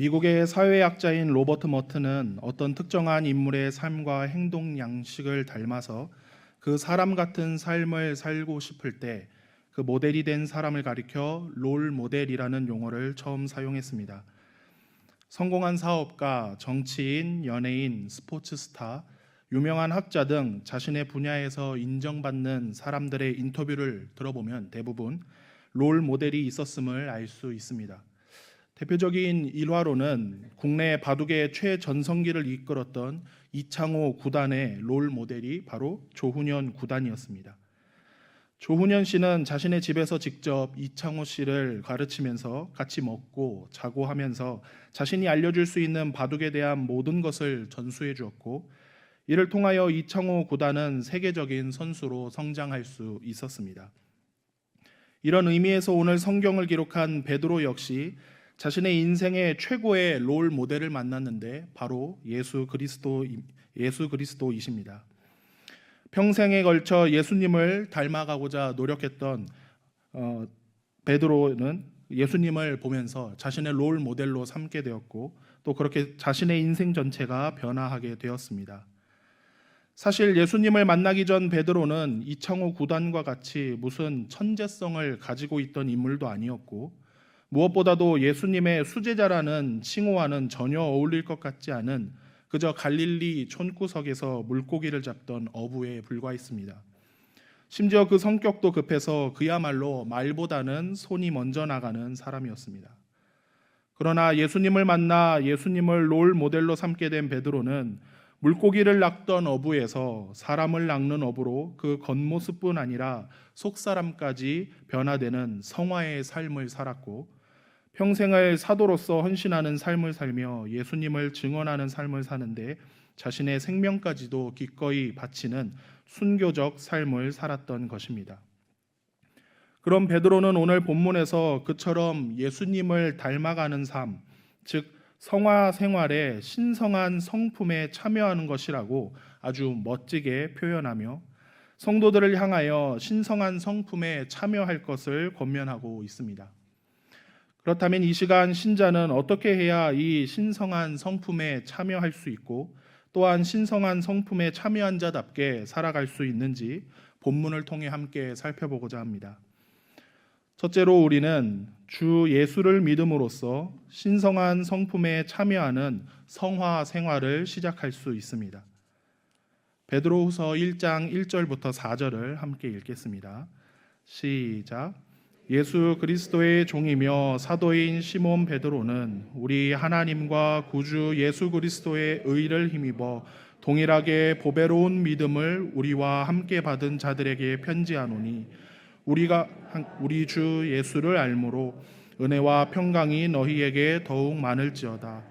미국의 사회학자인 로버트 머튼은 어떤 특정한 인물의 삶과 행동 양식을 닮아서 그 사람 같은 삶을 살고 싶을 때 그 모델이 된 사람을 가리켜 롤 모델이라는 용어를 처음 사용했습니다. 성공한 사업가, 정치인, 연예인, 스포츠 스타, 유명한 학자 등 자신의 분야에서 인정받는 사람들의 인터뷰를 들어보면 대부분 롤 모델이 있었음을 알 수 있습니다. 대표적인 일화로는 국내 바둑의 최전성기를 이끌었던 이창호 구단의 롤 모델이 바로 조훈현 구단이었습니다. 조훈현 씨는 자신의 집에서 직접 이창호 씨를 가르치면서 같이 먹고 자고 하면서 자신이 알려줄 수 있는 바둑에 대한 모든 것을 전수해 주었고, 이를 통하여 이창호 구단은 세계적인 선수로 성장할 수 있었습니다. 이런 의미에서 오늘 성경을 기록한 베드로 역시 자신의 인생의 최고의 롤 모델을 만났는데 바로 예수 그리스도이십니다. 평생에 걸쳐 예수님을 닮아가고자 노력했던 베드로는 예수님을 보면서 자신의 롤 모델로 삼게 되었고, 또 그렇게 자신의 인생 전체가 변화하게 되었습니다. 사실 예수님을 만나기 전 베드로는 이창호 구단과 같이 무슨 천재성을 가지고 있던 인물도 아니었고, 무엇보다도 예수님의 수제자라는 칭호와는 전혀 어울릴 것 같지 않은 그저 갈릴리 촌구석에서 물고기를 잡던 어부에 불과했습니다. 심지어 그 성격도 급해서 그야말로 말보다는 손이 먼저 나가는 사람이었습니다. 그러나 예수님을 만나 예수님을 롤 모델로 삼게 된 베드로는 물고기를 낚던 어부에서 사람을 낚는 어부로 그 겉모습뿐 아니라 속사람까지 변화되는 성화의 삶을 살았고, 평생을 사도로서 헌신하는 삶을 살며 예수님을 증언하는 삶을 사는데 자신의 생명까지도 기꺼이 바치는 순교적 삶을 살았던 것입니다. 그럼 베드로는 오늘 본문에서 그처럼 예수님을 닮아가는 삶, 즉 성화 생활의 신성한 성품에 참여하는 것이라고 아주 멋지게 표현하며 성도들을 향하여 신성한 성품에 참여할 것을 권면하고 있습니다. 그렇다면 이 시간 신자는 어떻게 해야 이 신성한 성품에 참여할 수 있고, 또한 신성한 성품에 참여한 자답게 살아갈 수 있는지 본문을 통해 함께 살펴보고자 합니다. 첫째로 우리는 주 예수를 믿음으로써 신성한 성품에 참여하는 성화 생활을 시작할 수 있습니다. 베드로후서 1장 1절부터 4절을 함께 읽겠습니다. 시작. 예수 그리스도의 종이며 사도인 시몬 베드로는 우리 하나님과 구주 예수 그리스도의 의를 힘입어 동일하게 보배로운 믿음을 우리와 함께 받은 자들에게 편지하노니, 우리 주 예수를 알므로 은혜와 평강이 너희에게 더욱 많을지어다.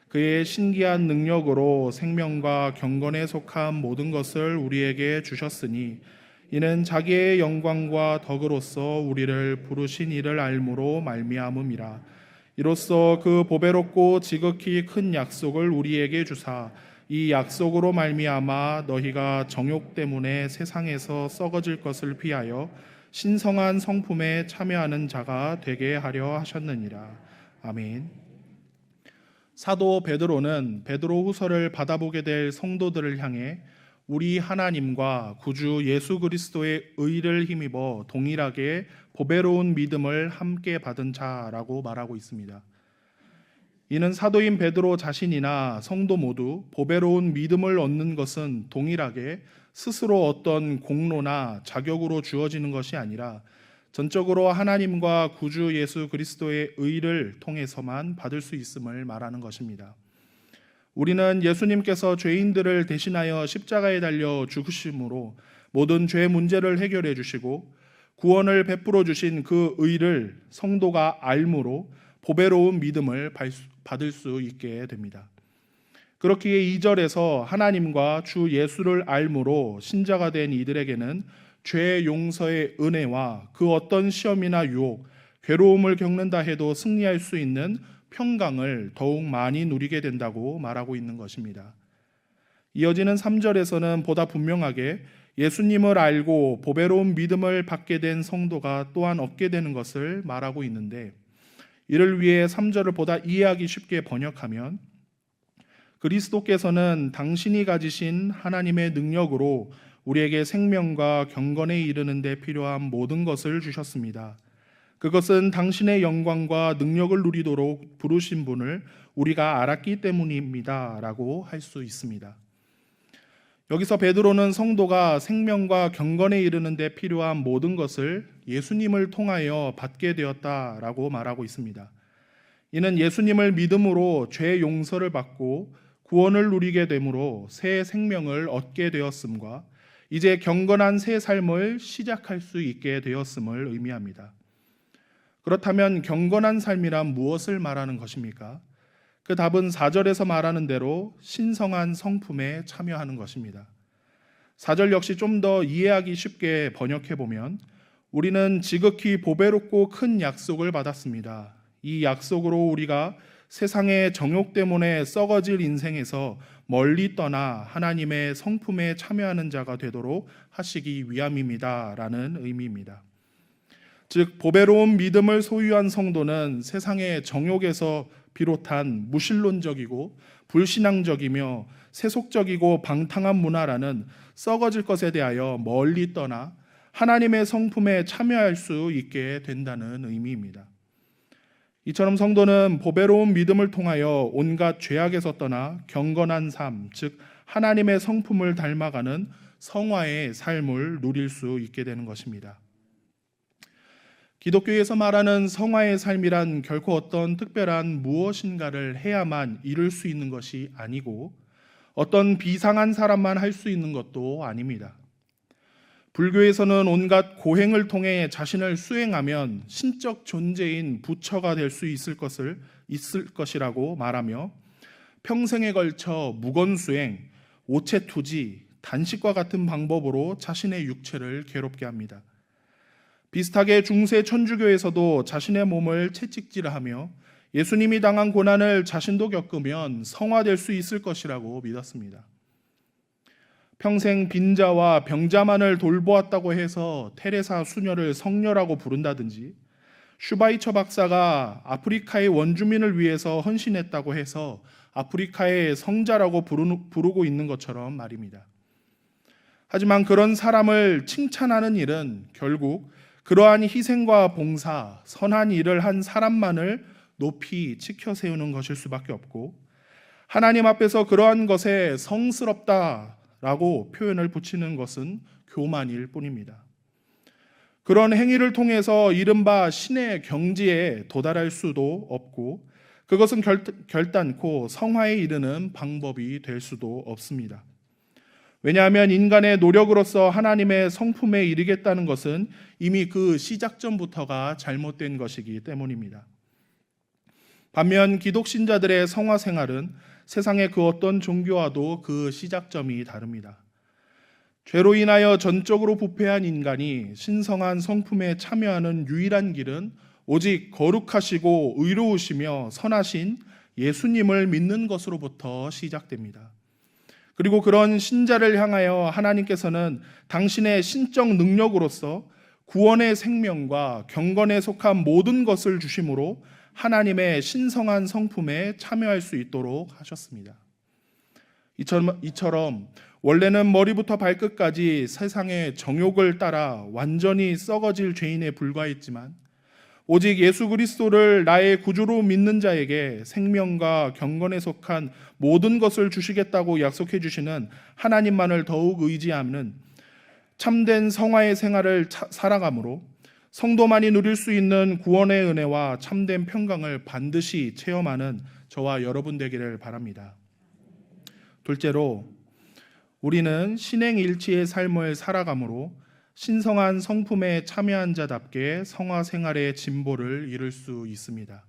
그의 신기한 능력으로 생명과 경건에 속한 모든 것을 우리에게 주셨으니 이는 자기의 영광과 덕으로서 우리를 부르신 이를 알므로 말미암음이라. 이로써 그 보배롭고 지극히 큰 약속을 우리에게 주사 이 약속으로 말미암아 너희가 정욕 때문에 세상에서 썩어질 것을 피하여 신성한 성품에 참여하는 자가 되게 하려 하셨느니라. 아멘. 사도 베드로는 베드로후서를 받아보게 될 성도들을 향해 우리 하나님과 구주 예수 그리스도의 의를 힘입어 동일하게 보배로운 믿음을 함께 받은 자라고 말하고 있습니다. 이는 사도인 베드로 자신이나 성도 모두 보배로운 믿음을 얻는 것은 동일하게 스스로 어떤 공로나 자격으로 주어지는 것이 아니라 전적으로 하나님과 구주 예수 그리스도의 의를 통해서만 받을 수 있음을 말하는 것입니다. 우리는 예수님께서 죄인들을 대신하여 십자가에 달려 죽으심으로 모든 죄 문제를 해결해 주시고 구원을 베풀어 주신 그 의를 성도가 알므로 보배로운 믿음을 받을 수 있게 됩니다. 그렇기에 2절에서 하나님과 주 예수를 알므로 신자가 된 이들에게는 죄 용서의 은혜와 그 어떤 시험이나 유혹, 괴로움을 겪는다 해도 승리할 수 있는 평강을 더욱 많이 누리게 된다고 말하고 있는 것입니다. 이어지는 3절에서는 보다 분명하게 예수님을 알고 보배로운 믿음을 받게 된 성도가 또한 얻게 되는 것을 말하고 있는데, 이를 위해 3절을 보다 이해하기 쉽게 번역하면 그리스도께서는 당신이 가지신 하나님의 능력으로 우리에게 생명과 경건에 이르는 데 필요한 모든 것을 주셨습니다. 그것은 당신의 영광과 능력을 누리도록 부르신 분을 우리가 알았기 때문입니다. 라고 할 수 있습니다. 여기서 베드로는 성도가 생명과 경건에 이르는 데 필요한 모든 것을 예수님을 통하여 받게 되었다라고 말하고 있습니다. 이는 예수님을 믿음으로 죄 용서를 받고 구원을 누리게 되므로 새 생명을 얻게 되었음과 이제 경건한 새 삶을 시작할 수 있게 되었음을 의미합니다. 그렇다면 경건한 삶이란 무엇을 말하는 것입니까? 그 답은 4절에서 말하는 대로 신성한 성품에 참여하는 것입니다. 4절 역시 좀 더 이해하기 쉽게 번역해 보면 우리는 지극히 보배롭고 큰 약속을 받았습니다. 이 약속으로 우리가 세상의 정욕 때문에 썩어질 인생에서 멀리 떠나 하나님의 성품에 참여하는 자가 되도록 하시기 위함입니다. 라는 의미입니다. 즉 보배로운 믿음을 소유한 성도는 세상의 정욕에서 비롯한 무신론적이고 불신앙적이며 세속적이고 방탕한 문화라는 썩어질 것에 대하여 멀리 떠나 하나님의 성품에 참여할 수 있게 된다는 의미입니다. 이처럼 성도는 보배로운 믿음을 통하여 온갖 죄악에서 떠나 경건한 삶, 즉 하나님의 성품을 닮아가는 성화의 삶을 누릴 수 있게 되는 것입니다. 기독교에서 말하는 성화의 삶이란 결코 어떤 특별한 무엇인가를 해야만 이룰 수 있는 것이 아니고 어떤 비상한 사람만 할 수 있는 것도 아닙니다. 불교에서는 온갖 고행을 통해 자신을 수행하면 신적 존재인 부처가 될 수 있을 것이라고 말하며 평생에 걸쳐 무건수행, 오체투지, 단식과 같은 방법으로 자신의 육체를 괴롭게 합니다. 비슷하게 중세 천주교에서도 자신의 몸을 채찍질하며 예수님이 당한 고난을 자신도 겪으면 성화될 수 있을 것이라고 믿었습니다. 평생 빈자와 병자만을 돌보았다고 해서 테레사 수녀를 성녀라고 부른다든지 슈바이처 박사가 아프리카의 원주민을 위해서 헌신했다고 해서 아프리카의 성자라고 부르고 있는 것처럼 말입니다. 하지만 그런 사람을 칭찬하는 일은 결국 그러한 희생과 봉사, 선한 일을 한 사람만을 높이 치켜 세우는 것일 수밖에 없고 하나님 앞에서 그러한 것에 성스럽다라고 표현을 붙이는 것은 교만일 뿐입니다. 그런 행위를 통해서 이른바 신의 경지에 도달할 수도 없고 그것은 결단코 성화에 이르는 방법이 될 수도 없습니다. 왜냐하면 인간의 노력으로서 하나님의 성품에 이르겠다는 것은 이미 그 시작전부터가 잘못된 것이기 때문입니다. 반면 기독신자들의 성화 생활은 세상의 그 어떤 종교와도 그 시작점이 다릅니다. 죄로 인하여 전적으로 부패한 인간이 신성한 성품에 참여하는 유일한 길은 오직 거룩하시고 의로우시며 선하신 예수님을 믿는 것으로부터 시작됩니다. 그리고 그런 신자를 향하여 하나님께서는 당신의 신적 능력으로서 구원의 생명과 경건에 속한 모든 것을 주심으로 하나님의 신성한 성품에 참여할 수 있도록 하셨습니다. 이처럼 원래는 머리부터 발끝까지 세상의 정욕을 따라 완전히 썩어질 죄인에 불과했지만 오직 예수 그리스도를 나의 구주로 믿는 자에게 생명과 경건에 속한 모든 것을 주시겠다고 약속해 주시는 하나님만을 더욱 의지하는 참된 성화의 생활을 살아감으로 성도만이 누릴 수 있는 구원의 은혜와 참된 평강을 반드시 체험하는 저와 여러분 되기를 바랍니다. 둘째로 우리는 신행일치의 삶을 살아감으로 신성한 성품에 참여한 자답게 성화 생활의 진보를 이룰 수 있습니다.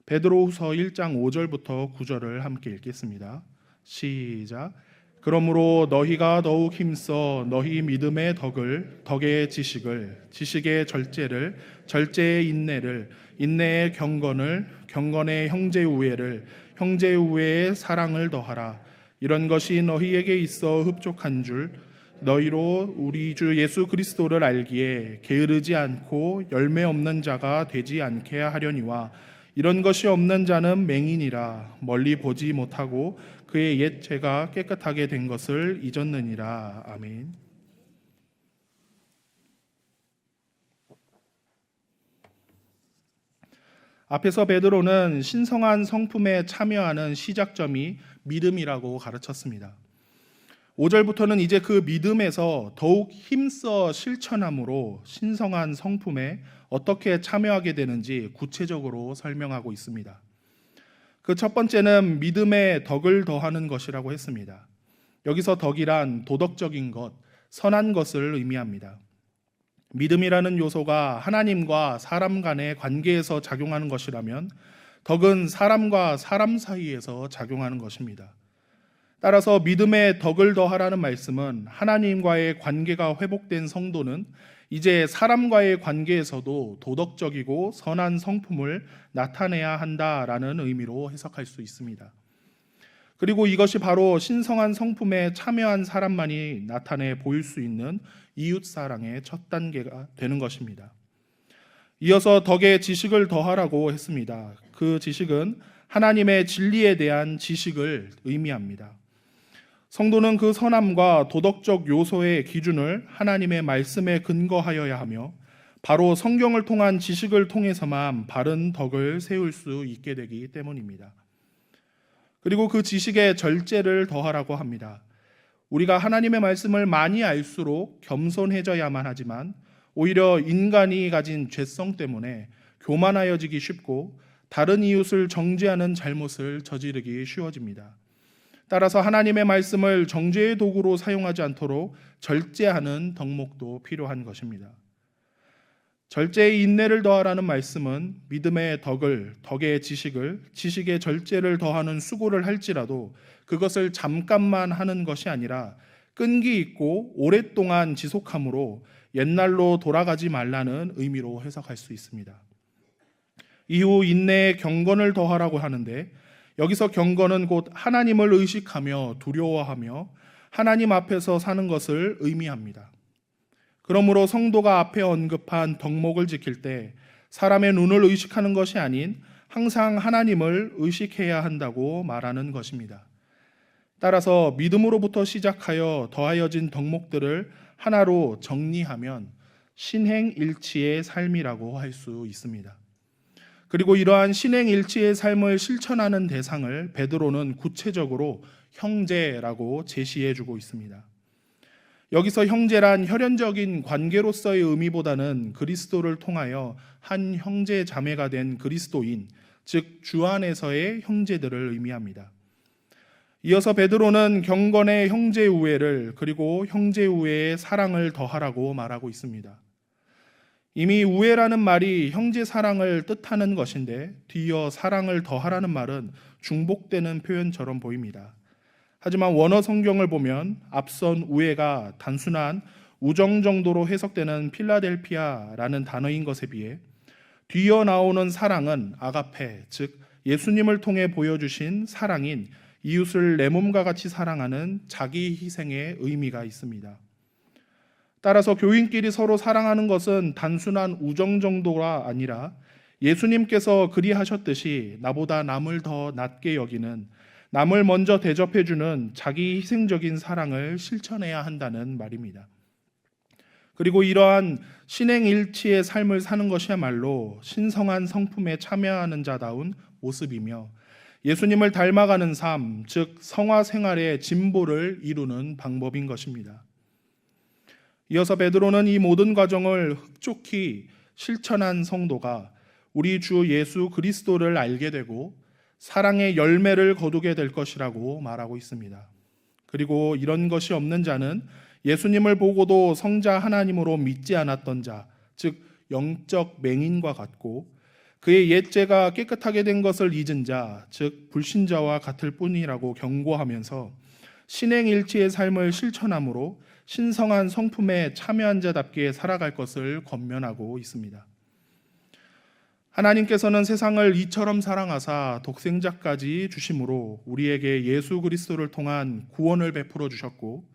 베드로후서 1장 5절부터 9절을 함께 읽겠습니다. 시작. 그러므로 너희가 더욱 힘써 너희 믿음의 덕을, 덕의 지식을, 지식의 절제를, 절제의 인내를, 인내의 경건을, 경건의 형제 우애를, 형제 우애의 사랑을 더하라. 이런 것이 너희에게 있어 흡족한 줄 너희로 우리 주 예수 그리스도를 알기에 게으르지 않고 열매 없는 자가 되지 않게 하려니와 이런 것이 없는 자는 맹인이라 멀리 보지 못하고 그의 옛 죄가 깨끗하게 된 것을 잊었느니라. 아멘. 앞에서 베드로는 신성한 성품에 참여하는 시작점이 믿음이라고 가르쳤습니다. 5절부터는 이제 그 믿음에서 더욱 힘써 실천함으로 신성한 성품에 어떻게 참여하게 되는지 구체적으로 설명하고 있습니다. 그 첫 번째는 믿음의 덕을 더하는 것이라고 했습니다. 여기서 덕이란 도덕적인 것, 선한 것을 의미합니다. 믿음이라는 요소가 하나님과 사람 간의 관계에서 작용하는 것이라면 덕은 사람과 사람 사이에서 작용하는 것입니다. 따라서 믿음의 덕을 더하라는 말씀은 하나님과의 관계가 회복된 성도는 이제 사람과의 관계에서도 도덕적이고 선한 성품을 나타내야 한다라는 의미로 해석할 수 있습니다. 그리고 이것이 바로 신성한 성품에 참여한 사람만이 나타내 보일 수 있는 이웃사랑의 첫 단계가 되는 것입니다. 이어서 덕의 지식을 더하라고 했습니다. 그 지식은 하나님의 진리에 대한 지식을 의미합니다. 성도는 그 선함과 도덕적 요소의 기준을 하나님의 말씀에 근거하여야 하며 바로 성경을 통한 지식을 통해서만 바른 덕을 세울 수 있게 되기 때문입니다. 그리고 그 지식에 절제를 더하라고 합니다. 우리가 하나님의 말씀을 많이 알수록 겸손해져야만 하지만 오히려 인간이 가진 죄성 때문에 교만하여지기 쉽고 다른 이웃을 정죄하는 잘못을 저지르기 쉬워집니다. 따라서 하나님의 말씀을 정죄의 도구로 사용하지 않도록 절제하는 덕목도 필요한 것입니다. 절제의 인내를 더하라는 말씀은 믿음의 덕을, 덕의 지식을, 지식의 절제를 더하는 수고를 할지라도 그것을 잠깐만 하는 것이 아니라 끈기 있고 오랫동안 지속함으로 옛날로 돌아가지 말라는 의미로 해석할 수 있습니다. 이후 인내의 경건을 더하라고 하는데 여기서 경건은 곧 하나님을 의식하며 두려워하며 하나님 앞에서 사는 것을 의미합니다. 그러므로 성도가 앞에 언급한 덕목을 지킬 때 사람의 눈을 의식하는 것이 아닌 항상 하나님을 의식해야 한다고 말하는 것입니다. 따라서 믿음으로부터 시작하여 더하여진 덕목들을 하나로 정리하면 신행일치의 삶이라고 할 수 있습니다. 그리고 이러한 신행일치의 삶을 실천하는 대상을 베드로는 구체적으로 형제라고 제시해 주고 있습니다. 여기서 형제란 혈연적인 관계로서의 의미보다는 그리스도를 통하여 한 형제 자매가 된 그리스도인, 즉 주 안에서의 형제들을 의미합니다. 이어서 베드로는 경건의 형제 우애를 그리고 형제 우애의 사랑을 더하라고 말하고 있습니다. 이미 우애라는 말이 형제 사랑을 뜻하는 것인데 뒤이어 사랑을 더하라는 말은 중복되는 표현처럼 보입니다. 하지만 원어 성경을 보면 앞선 우애가 단순한 우정 정도로 해석되는 필라델피아라는 단어인 것에 비해 뒤이어 나오는 사랑은 아가페, 즉 예수님을 통해 보여주신 사랑인 이웃을 내 몸과 같이 사랑하는 자기 희생의 의미가 있습니다. 따라서 교인끼리 서로 사랑하는 것은 단순한 우정 정도가 아니라 예수님께서 그리하셨듯이 나보다 남을 더 낮게 여기는, 남을 먼저 대접해주는 자기 희생적인 사랑을 실천해야 한다는 말입니다. 그리고 이러한 신행일치의 삶을 사는 것이야말로 신성한 성품에 참여하는 자다운 모습이며 예수님을 닮아가는 삶, 즉 성화 생활의 진보를 이루는 방법인 것입니다. 이어서 베드로는 이 모든 과정을 흡족히 실천한 성도가 우리 주 예수 그리스도를 알게 되고 사랑의 열매를 거두게 될 것이라고 말하고 있습니다. 그리고 이런 것이 없는 자는 예수님을 보고도 성자 하나님으로 믿지 않았던 자, 즉 영적 맹인과 같고 그의 옛 죄가 깨끗하게 된 것을 잊은 자, 즉 불신자와 같을 뿐이라고 경고하면서 신행일치의 삶을 실천함으로 신성한 성품에 참여한 자답게 살아갈 것을 권면하고 있습니다. 하나님께서는 세상을 이처럼 사랑하사 독생자까지 주심으로 우리에게 예수 그리스도를 통한 구원을 베풀어 주셨고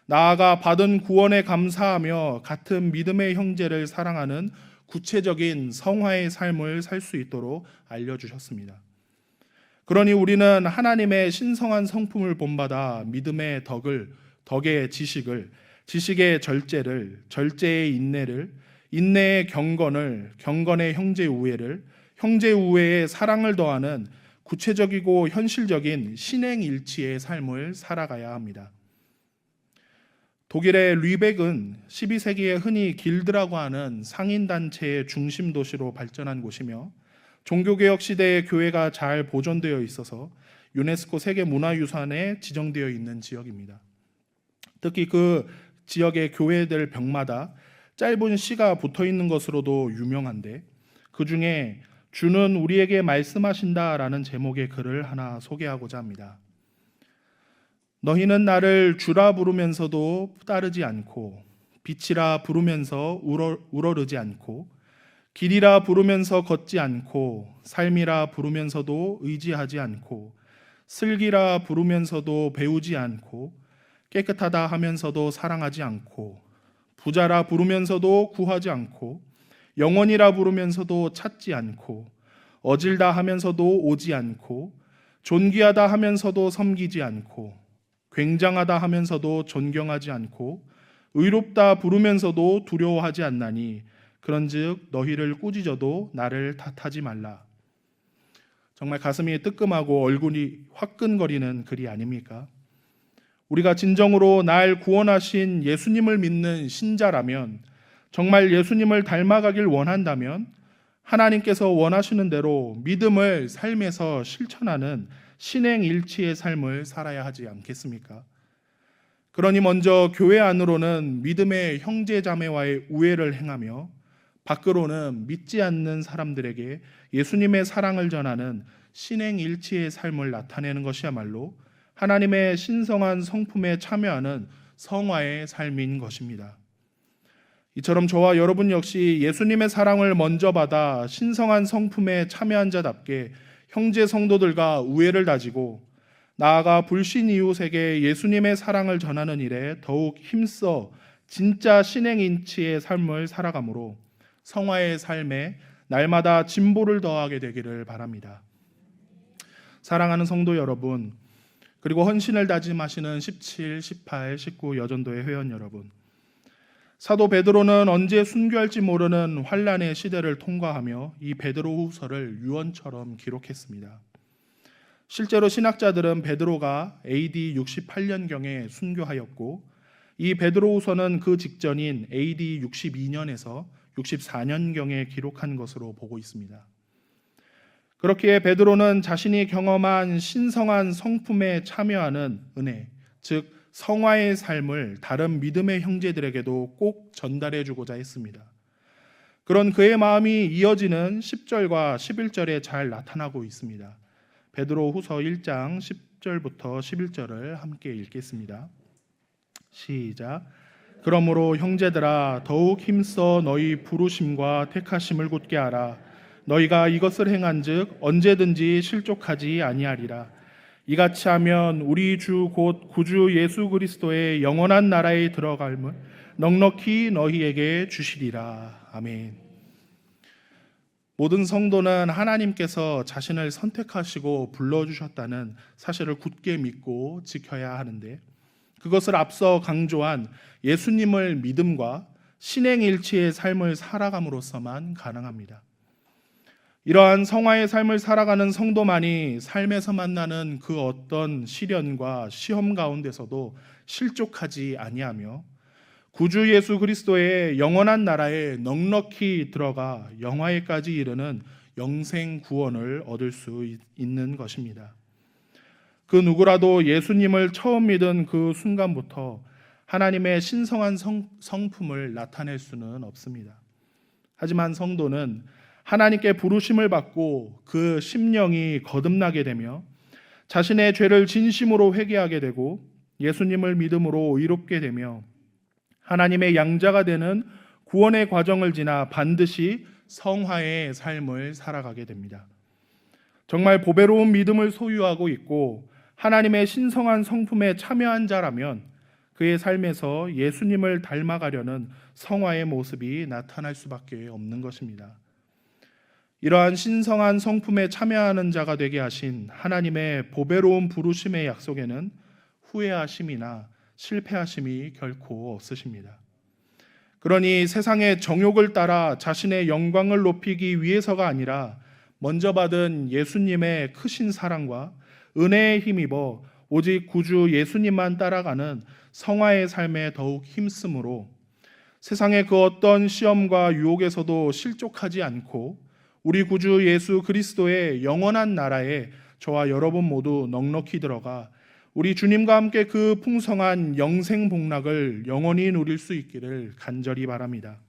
나아가 받은 구원에 감사하며 같은 믿음의 형제를 사랑하는 구체적인 성화의 삶을 살 수 있도록 알려주셨습니다. 그러니 우리는 하나님의 신성한 성품을 본받아 믿음의 덕의 지식을, 지식의 절제를, 절제의 인내를, 인내의 경건을, 경건의 형제 우애를, 형제 우애의 사랑을 더하는 구체적이고 현실적인 신행일치의 삶을 살아가야 합니다. 독일의 르벡은 12세기에 흔히 길드라고 하는 상인단체의 중심 도시로 발전한 곳이며 종교개혁 시대의 교회가 잘 보존되어 있어서 유네스코 세계문화유산에 지정되어 있는 지역입니다. 특히 그 지역의 교회들 벽마다 짧은 시가 붙어 있는 것으로도 유명한데 그 중에 주는 우리에게 말씀하신다라는 제목의 글을 하나 소개하고자 합니다. 너희는 나를 주라 부르면서도 따르지 않고 빛이라 부르면서 우러르지 않고 길이라 부르면서 걷지 않고 삶이라 부르면서도 의지하지 않고 슬기라 부르면서도 배우지 않고 깨끗하다 하면서도 사랑하지 않고 부자라 부르면서도 구하지 않고 영원이라 부르면서도 찾지 않고 어질다 하면서도 오지 않고 존귀하다 하면서도 섬기지 않고 굉장하다 하면서도 존경하지 않고 의롭다 부르면서도 두려워하지 않나니 그런즉 너희를 꾸짖어도 나를 탓하지 말라. 정말 가슴이 뜨끔하고 얼굴이 화끈거리는 글이 아닙니까? 우리가 진정으로 날 구원하신 예수님을 믿는 신자라면, 정말 예수님을 닮아가길 원한다면 하나님께서 원하시는 대로 믿음을 삶에서 실천하는 신행일치의 삶을 살아야 하지 않겠습니까? 그러니 먼저 교회 안으로는 믿음의 형제자매와의 우애를 행하며 밖으로는 믿지 않는 사람들에게 예수님의 사랑을 전하는 신행일치의 삶을 나타내는 것이야말로 하나님의 신성한 성품에 참여하는 성화의 삶인 것입니다. 이처럼 저와 여러분 역시 예수님의 사랑을 먼저 받아 신성한 성품에 참여한 자답게 형제 성도들과 우애를 다지고 나아가 불신 이웃에게 예수님의 사랑을 전하는 일에 더욱 힘써 진짜 신행인치의 삶을 살아가므로 성화의 삶에 날마다 진보를 더하게 되기를 바랍니다. 사랑하는 성도 여러분, 그리고 헌신을 다짐하시는 17, 18, 19 여전도의 회원 여러분, 사도 베드로는 언제 순교할지 모르는 환란의 시대를 통과하며 이 베드로후서를 유언처럼 기록했습니다. 실제로 신학자들은 베드로가 AD 68년경에 순교하였고 이 베드로후서는 그 직전인 AD 62년에서 64년경에 기록한 것으로 보고 있습니다. 그렇기에 베드로는 자신이 경험한 신성한 성품에 참여하는 은혜, 즉 성화의 삶을 다른 믿음의 형제들에게도 꼭 전달해 주고자 했습니다. 그런 그의 마음이 이어지는 10절과 11절에 잘 나타나고 있습니다. 베드로 후서 1장 10절부터 11절을 함께 읽겠습니다. 시작. 그러므로 형제들아 더욱 힘써 너희 부르심과 택하심을 굳게 하라. 너희가 이것을 행한즉 언제든지 실족하지 아니하리라. 이같이 하면 우리 주 곧 구주 예수 그리스도의 영원한 나라에 들어갈을 넉넉히 너희에게 주시리라. 아멘. 모든 성도는 하나님께서 자신을 선택하시고 불러주셨다는 사실을 굳게 믿고 지켜야 하는데 그것을 앞서 강조한 예수님을 믿음과 신행일치의 삶을 살아감으로써만 가능합니다. 이러한 성화의 삶을 살아가는 성도만이 삶에서 만나는 그 어떤 시련과 시험 가운데서도 실족하지 아니하며 구주 예수 그리스도의 영원한 나라에 넉넉히 들어가 영화에까지 이르는 영생 구원을 얻을 수 있는 것입니다. 그 누구라도 예수님을 처음 믿은 그 순간부터 하나님의 신성한 성품을 나타낼 수는 없습니다. 하지만 성도는 하나님께 부르심을 받고 그 심령이 거듭나게 되며 자신의 죄를 진심으로 회개하게 되고 예수님을 믿음으로 의롭게 되며 하나님의 양자가 되는 구원의 과정을 지나 반드시 성화의 삶을 살아가게 됩니다. 정말 보배로운 믿음을 소유하고 있고 하나님의 신성한 성품에 참여한 자라면 그의 삶에서 예수님을 닮아가려는 성화의 모습이 나타날 수밖에 없는 것입니다. 이러한 신성한 성품에 참여하는 자가 되게 하신 하나님의 보배로운 부르심의 약속에는 후회하심이나 실패하심이 결코 없으십니다. 그러니 세상의 정욕을 따라 자신의 영광을 높이기 위해서가 아니라 먼저 받은 예수님의 크신 사랑과 은혜에 힘입어 오직 구주 예수님만 따라가는 성화의 삶에 더욱 힘쓰므로 세상의 그 어떤 시험과 유혹에서도 실족하지 않고 우리 구주 예수 그리스도의 영원한 나라에 저와 여러분 모두 넉넉히 들어가 우리 주님과 함께 그 풍성한 영생 복락을 영원히 누릴 수 있기를 간절히 바랍니다.